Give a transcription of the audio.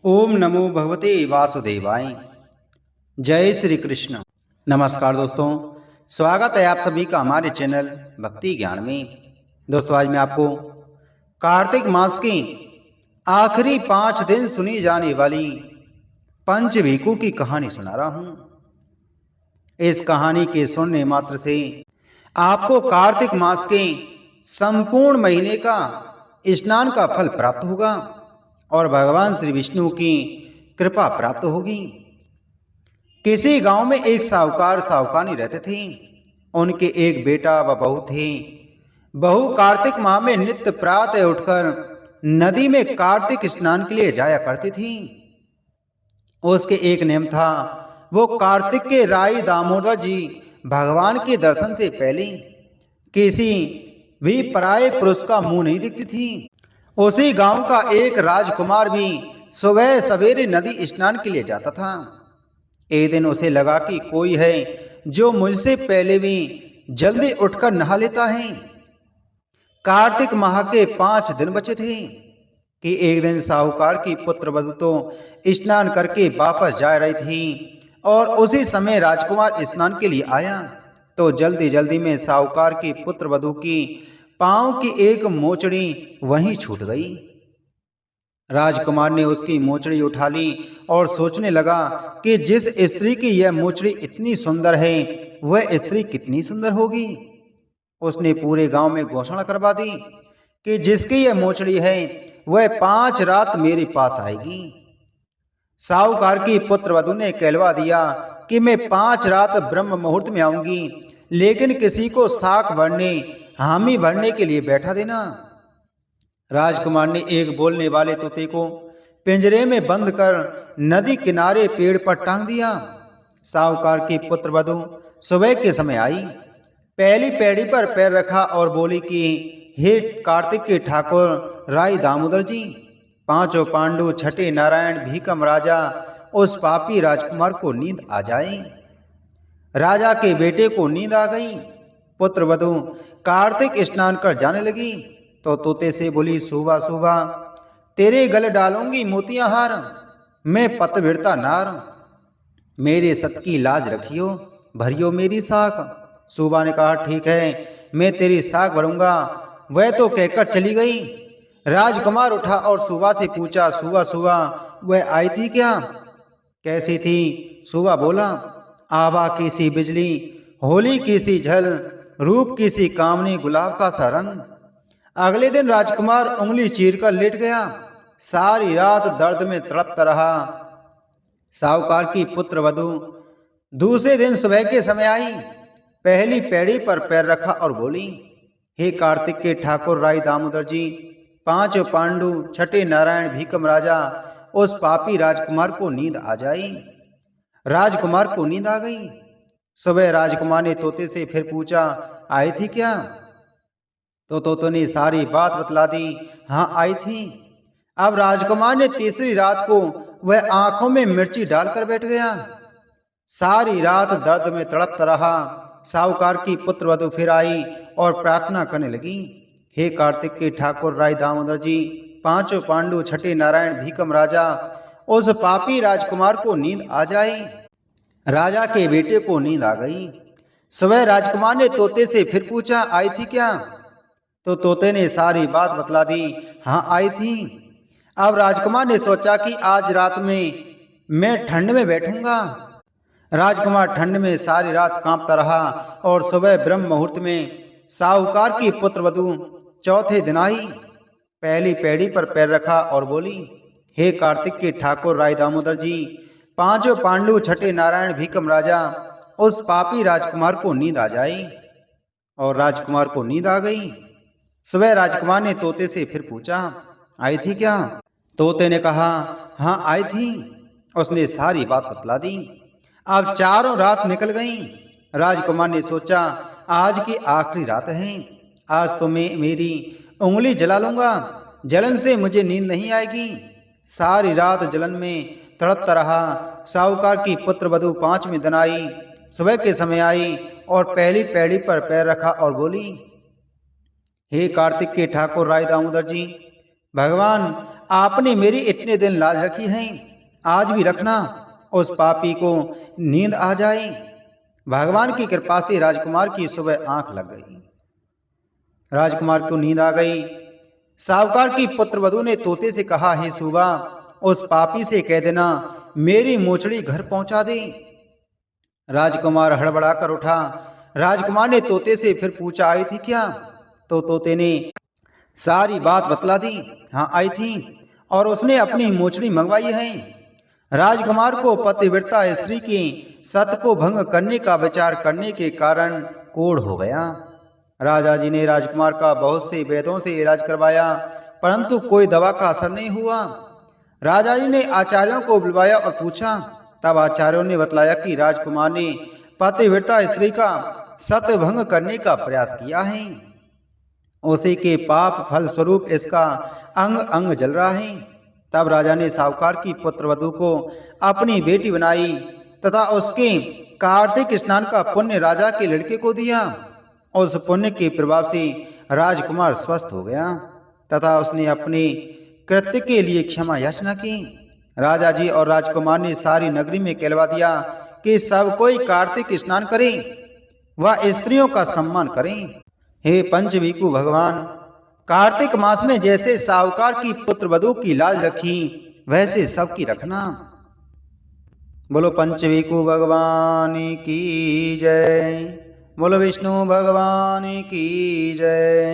ओम नमो भगवते वासुदेवाय। जय श्री कृष्ण। नमस्कार दोस्तों, स्वागत है आप सभी का हमारे चैनल भक्ति ज्ञान में। दोस्तों, आज मैं आपको कार्तिक मास के आखिरी 5 दिन सुनी जाने वाली पंचवीकों की कहानी सुना रहा हूं। इस कहानी के सुनने मात्र से आपको कार्तिक मास के संपूर्ण महीने का स्नान का फल प्राप्त होगा और भगवान श्री विष्णु की कृपा प्राप्त होगी। किसी गांव में एक साहूकार साहूकारनी रहते थे। उनके एक बेटा व बहू थे। बहू कार्तिक माह में नित्य प्रातः उठकर नदी में कार्तिक स्नान के लिए जाया करती थी। उसके एक नियम था, वो कार्तिक के राई दामोदर जी भगवान के दर्शन से पहले किसी भी पराये पुरुष का मुंह नहीं दिखती थी। उसी गांव का एक राजकुमार भी सुबह सवेरे नदी स्नान के लिए जाता था। एक दिन उसे लगा कि कोई है जो मुझसे पहले भी जल्दी उठकर नहा लेता है। कार्तिक माह के 5 दिन बचे थे कि एक दिन साहूकार की पुत्र वधू तो स्नान करके वापस जा रही थी और उसी समय राजकुमार स्नान के लिए आया तो जल्दी जल्दी में साहूकार की पुत्र वधू की पांव की एक मोचड़ी वहीं छूट गई। राजकुमार ने उसकी मोचड़ी उठा ली और सोचने लगा कि जिस स्त्री की यह मोचड़ी इतनी सुंदर है वह स्त्री कितनी सुंदर होगी। उसने पूरे गांव में घोषणा करवा दी कि जिसकी यह मोचड़ी है वह 5 रात मेरे पास आएगी। साहूकार की पुत्र वधू ने कहलवा दिया कि मैं 5 रात ब्रह्म मुहूर्त में आऊंगी, लेकिन किसी को साख भरने हामी भरने के लिए बैठा देना। राजकुमार ने एक बोलने वाले तोते को पिंजरे में बंद कर नदी किनारे पेड़ पर टांग दिया। साहूकार की पुत्र वधू सुबह के समय आई, पहली पैड़ी पर पैर रखा और बोली कि हे कार्तिक के ठाकुर राई दामोदर जी, 5 पांडु छठे नारायण भीकम राजा, उस पापी राजकुमार को नींद आ जाए। राजा के बेटे को नींद आ गई। पुत्र वधू कार्तिक स्नान कर जाने लगी तो तोते से बोली, सुबह सुबह तेरे गले डालूंगी मोतियां हार, मैं पतविरता नार, मेरे सत की लाज रखियो, भरियो मेरी साख। सुबह ने कहा, ठीक है, मैं तेरी साख भरूंगा। वह तो कहकर चली गई। राजकुमार उठा और सुबह से पूछा, सुबह सुबह वह आई थी क्या? कैसी थी? सुबह बोला, आवा की सी बिजली, होली की सी झल, रूप की सी कामनी, गुलाब का सा रंग। अगले दिन राजकुमार उंगली चीरकर लेट गया, सारी रात दर्द में तड़पता रहा। साहूकार की पुत्र वधू दूसरे दिन सुबह के समय आई, पहली पैड़ी पर पैर रखा और बोली, हे कार्तिक के ठाकुर राई दामोदर जी, 5 पांडु छठे नारायण भीकम राजा, उस पापी राजकुमार को नींद आ जाई। राजकुमार को नींद आ गई। सुबह राजकुमार ने तोते से फिर पूछा, आई थी क्या? तो तोते ने सारी बात बतला दी, हाँ आई थी। अब राजकुमार ने तीसरी रात को वह आंखों में मिर्ची डालकर बैठ गया। सारी रात दर्द में तड़पता रहा। साहूकार की पुत्र वधू फिर आई और प्रार्थना करने लगी, हे कार्तिक के ठाकुर राय दामोदर जी, 5 पांडु छठे नारायण भीकम राजा, उस पापी राजकुमार को नींद आ जाए। राजा के बेटे को नींद आ गई। सुबह राजकुमार ने तोते से फिर पूछा, आई थी क्या? तो तोते ने सारी बात बतला दी, हाँ आई थी। अब राजकुमार ने सोचा कि आज रात में मैं ठंड में बैठूंगा। राजकुमार ठंड में सारी रात कांपता रहा और सुबह ब्रह्म मुहूर्त में साहूकार की पुत्र वधू चौथे दिन आई, पहली पैड़ी पर पैर रखा और बोली, हे कार्तिक के ठाकुर राय दामोदर जी, 5 पांडु छठे नारायण भीकम राजा, उस पापी राजकुमार को नींद आ जाए। और राजकुमार को नींद आ गई। सुबह राजकुमार ने तोते से फिर पूछा, आई थी क्या? तोते ने कहा, हाँ आई थी। उसने सारी बात बतला दी। अब 4 रात निकल गई। राजकुमार ने सोचा, आज की आखिरी रात है, आज तो मैं मेरी उंगली जला लूंगा, जलन से मुझे नींद नहीं आएगी। सारी रात जलन में तड़पता रहा। साहूकार की पुत्र वधू 5वें दिन आई, सुबह के समय आई और पहली पैड़ी पर पैर रखा और बोली, हे कार्तिक के ठाकुर राय दामोदर जी, भगवान आपने मेरी इतने दिन लाज रखी है, आज भी रखना, उस पापी को नींद आ जाए। भगवान की कृपा से राजकुमार की सुबह आंख लग गई। राजकुमार को नींद आ गई। साहूकार की पुत्रवधू ने तोते से कहा, हे सूबा, उस पापी से कह देना मेरी मोचड़ी घर पहुंचा दे। राजकुमार हड़बड़ा कर उठा। राजकुमार ने तोते से फिर पूछा, आई थी क्या? तो तोते ने सारी बात बतला दी। हाँ, आई थी और उसने अपनी मोचड़ी मंगवाई है। राजकुमार को पतिव्रता स्त्री की सत को भंग करने का विचार करने के कारण कोढ़ हो गया। राजा जी ने राजकुमार का बहुत से वैद्यों से इलाज करवाया, परंतु कोई दवा का असर नहीं हुआ। राजा जी ने आचार्यों को बुलवाया और पूछा। तब आचार्यों ने बतलाया कि राजकुमार ने पतिव्रता स्त्री का सत भंग करने का प्रयास किया है। उसी के पाप फल स्वरूप इसका अंग अंग जल रहा है। तब राजा ने साहूकार की पुत्रवधू को अपनी बेटी बनाई तथा उसके कार्तिक स्नान का पुण्य राजा के लड़के को दिया। उस पुण्य के प्रभाव से राजकुमार स्वस्थ हो गया तथा उसने अपने कृत्य के लिए क्षमा याचना की। राजा जी और राजकुमार ने सारी नगरी में कहलवा दिया कि सब कोई कार्तिक स्नान करे व स्त्रियों का सम्मान करें। हे पंचवीकु भगवान, कार्तिक मास में जैसे साहूकार की पुत्रवधू की लाज रखी, वैसे सबकी रखना। बोलो पंचवीकु भगवान की जय। बोलो विष्णु भगवान की जय।